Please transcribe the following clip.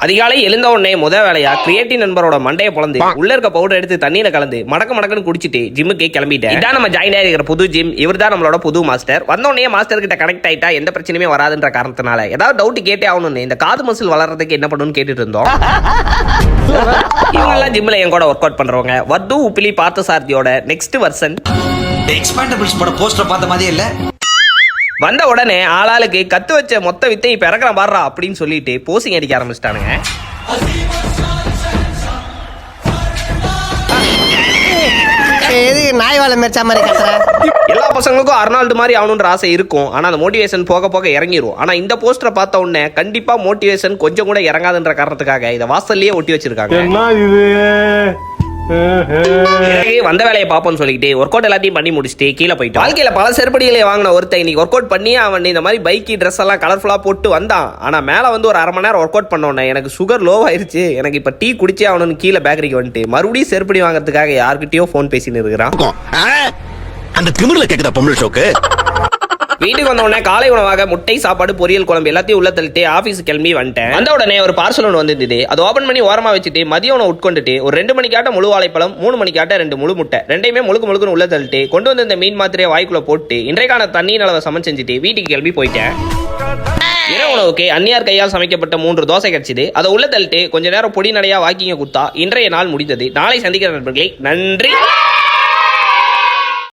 அதிகாலை எழுந்த உடனே முதல் வேலையா கிரியேட்டிவ் நண்பரோட மண்டையை பொழந்து உள்ள இருக்க பவுடர் எடுத்து தண்ணியில கலந்து மடக்குன்னு குடிச்சிட்டு ஜிம்முக்கு கிளம்பிட்டேன். இதான் நம்ம ஜாயின் ஆகிற புது ஜிம். இவர் தான் நம்மளோட புது மாஸ்டர். வந்த உடனே மாஸ்டர் கிட்ட கனெக்ட் ஆயிட்டா எந்த பிரச்சனையுமே வராதுன்ற காரணத்தினால ஏதாவது டவுட் கேட்டே ஆகணும்னு இந்த காது மசில் வளர்றதுக்கு என்ன பண்ணணும்னு கேட்டுட்டு இருந்தோம். இவங்கெல்லாம் ஜிம்ல என் கூட ஒர்க் அவுட் பண்றவங்க. வர்து உப்பிலி பார்த்த சாரதியோட நெக்ஸ்ட் வெர்ஷன். எக்ஸ்பாண்டபிள்ஸ் பட போஸ்டர் பார்த்த மாதிரியே இல்ல. வந்த உடனே ஆளாளுக்கு கத்து வச்ச மொத்த வித்தை இப்ப இறக்குற பாடுறா அப்படின்னு சொல்லிட்டு போசிங் அடிக்க ஆரம்பிச்சிட்டானுங்க. நாய் வாழை மெரிச்சா மாதிரி கத்துற. எல்லா பசங்களுக்கும் அர்னால்டு மாதிரி ஆகணுன்ற ஆசை இருக்கும். ஆனா அந்த மோட்டிவேஷன் போக போக இறங்கிரும். ஆனா இந்த போஸ்டரை பார்த்த உடனே கண்டிப்பா மோட்டிவேஷன் கொஞ்சம் கூட இறங்காதுன்ற காரணத்துக்காக இதை வாசல்லையே ஒட்டி வச்சிருக்காங்க. வந்த வேலையை பார்ப்போம்னு சொல்லிட்டு ஒர்க் அவுட் எல்லாத்தையும் பண்ணி முடிச்சுட்டு கீழே போயிட்டு வாழ்க்கையில பல செருப்படிகளை வாங்கின ஒருத்தன் இன்னைக்கு ஒர்க் அவுட் பண்ணி அவன் இந்த மாதிரி பைக்கி ட்ரெஸ் எல்லாம் கலர்ஃபுல்லா போட்டு வந்தான். ஆனா மேல வந்து ஒரு 1/2 மணி நேரம் ஒர்க் அவுட் பண்ணோன்னே எனக்கு சுகர் லோ ஆயிருச்சு. எனக்கு இப்ப டீ குடிச்சே அவனு கீழே பேக்கரிக்கு வந்துட்டு மறுபடியும் செருப்படி வாங்குறதுக்காக யார்கிட்டயோ போன் பேசின்னு இருக்கிறான். அந்த திமிர்ல கேக்குதா பொம்பளை ஷோக்கு. வீட்டுக்கு வந்த உடனே காலை உணவாக முட்டை சாப்பாடு பொரியல் குழம்பு எல்லாத்தையும் உள்ள தள்ளிட்டு ஆஃபீஸ் கிளம்பி வந்துட்டேன். வந்த உடனே ஒரு பார்சல் ஒன்று வந்திருந்தது. அதை ஓப்பன் பண்ணி ஓரமா வச்சுட்டு மதியம் உணவு உட்கொண்டுட்டு ஒரு 2 மணிக்காட்ட முழு வாழைப்பழம் 3 மணிக்காட்ட 2 முழு முட்டை ரெண்டையுமே முழுக்குன்னு உள்ள தள்ளிட்டு கொண்டு வந்து இந்த மீன் மாத்திரையை வாய்க்குள்ள போட்டு இன்றைக்கான தண்ணீர் அளவை சமன் செஞ்சுட்டு வீட்டுக்கு கிளம்பி போயிட்டேன். இரவு உணவுக்கு அந்நியார் கையால் சமைக்கப்பட்ட 3 தோசை கிடைச்சிது. அதை உள்ள தள்ளிட்டு கொஞ்ச நேரம் பொடி நடையா வாக்கிங்க குத்தா இன்றைய நாள் முடிந்தது. நாளை சந்திக்கிற நண்பர்களே, நன்றி.